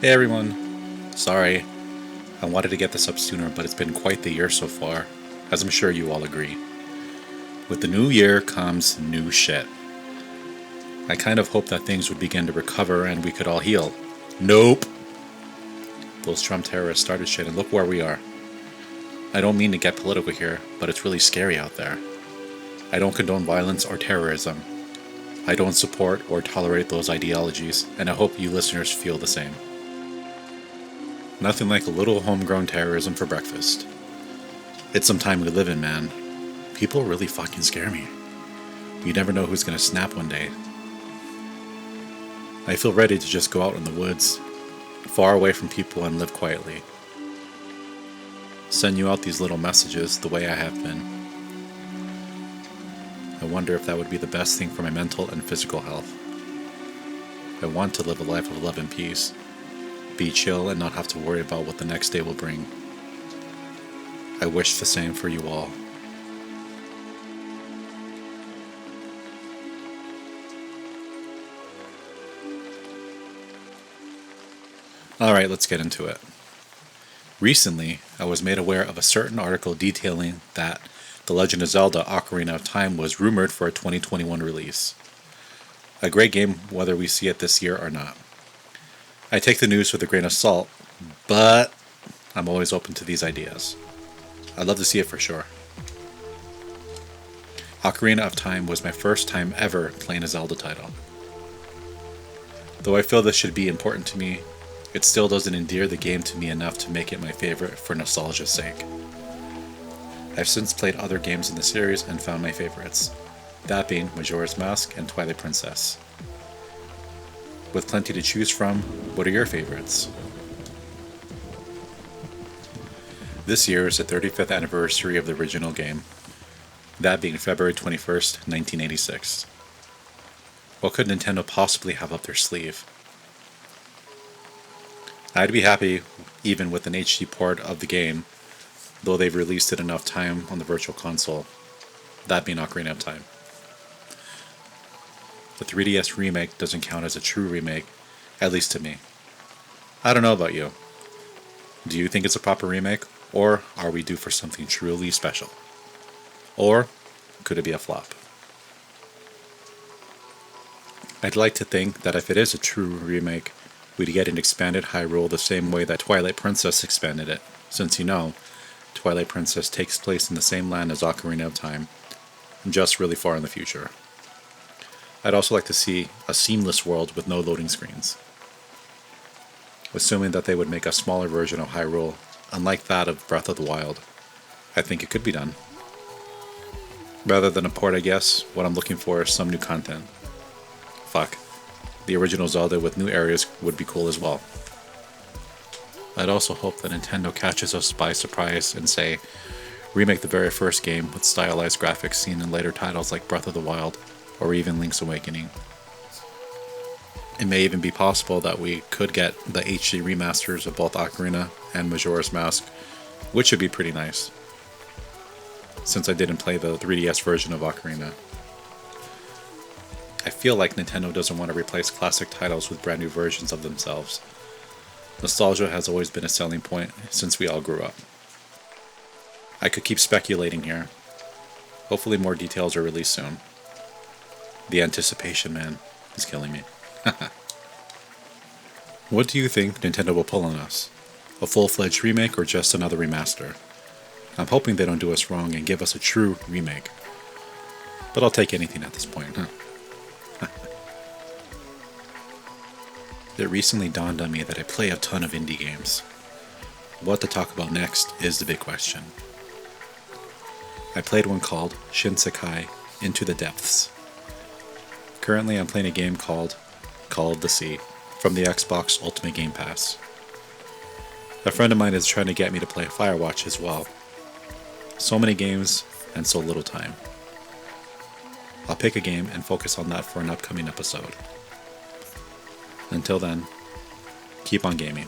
Hey everyone, sorry, I wanted to get this up sooner, but it's been quite the year so far, as I'm sure you all agree. With the new year comes new shit. I kind of hoped that things would begin to recover and we could all heal. Nope! Those Trump terrorists started shit and look where we are. I don't mean to get political here, but it's really scary out there. I don't condone violence or terrorism. I don't support or tolerate those ideologies, and I hope you listeners feel the same. Nothing like a little homegrown terrorism for breakfast. It's some time we live in, man. People really fucking scare me. You never know who's gonna snap one day. I feel ready to just go out in the woods, far away from people and live quietly. Send you out these little messages the way I have been. I wonder if that would be the best thing for my mental and physical health. I want to live a life of love and peace. Be chill and not have to worry about what the next day will bring. I wish the same for you all. Alright, let's get into it. Recently, I was made aware of a certain article detailing that The Legend of Zelda Ocarina of Time was rumored for a 2021 release. A great game whether we see it this year or not. I take the news with a grain of salt, but I'm always open to these ideas. I'd love to see it for sure. Ocarina of Time was my first time ever playing a Zelda title. Though I feel this should be important to me, it still doesn't endear the game to me enough to make it my favorite for nostalgia's sake. I've since played other games in the series and found my favorites, that being Majora's Mask and Twilight Princess. With plenty to choose from, what are your favorites? This year is the 35th anniversary of the original game, that being February 21st, 1986. What could Nintendo possibly have up their sleeve? I'd be happy even with an HD port of the game, though they've released it enough time on the Virtual Console, that being Ocarina of Time. The 3DS remake doesn't count as a true remake, at least to me. I don't know about you. Do you think it's a proper remake, or are we due for something truly special? Or could it be a flop? I'd like to think that if it is a true remake, we'd get an expanded Hyrule the same way that Twilight Princess expanded it, since Twilight Princess takes place in the same land as Ocarina of Time, just really far in the future. I'd also like to see a seamless world with no loading screens. Assuming that they would make a smaller version of Hyrule, unlike that of Breath of the Wild, I think it could be done. Rather than a port, I guess, what I'm looking for is some new content. Fuck. The original Zelda with new areas would be cool as well. I'd also hope that Nintendo catches us by surprise and say, remake the very first game with stylized graphics seen in later titles like Breath of the Wild, or even Link's Awakening. It may even be possible that we could get the HD remasters of both Ocarina and Majora's Mask, which would be pretty nice, since I didn't play the 3DS version of Ocarina. I feel like Nintendo doesn't want to replace classic titles with brand new versions of themselves. Nostalgia has always been a selling point since we all grew up. I could keep speculating here. Hopefully more details are released soon. The anticipation, man, is killing me. What do you think Nintendo will pull on us? A full-fledged remake or just another remaster? I'm hoping they don't do us wrong and give us a true remake. But I'll take anything at this point, huh? It recently dawned on me that I play a ton of indie games. What to talk about next is the big question. I played one called Shinsekai Into the Depths. Currently I'm playing a game called Call of the Sea from the Xbox Ultimate Game Pass. A friend of mine is trying to get me to play Firewatch as well. So many games and so little time. I'll pick a game and focus on that for an upcoming episode. Until then, keep on gaming.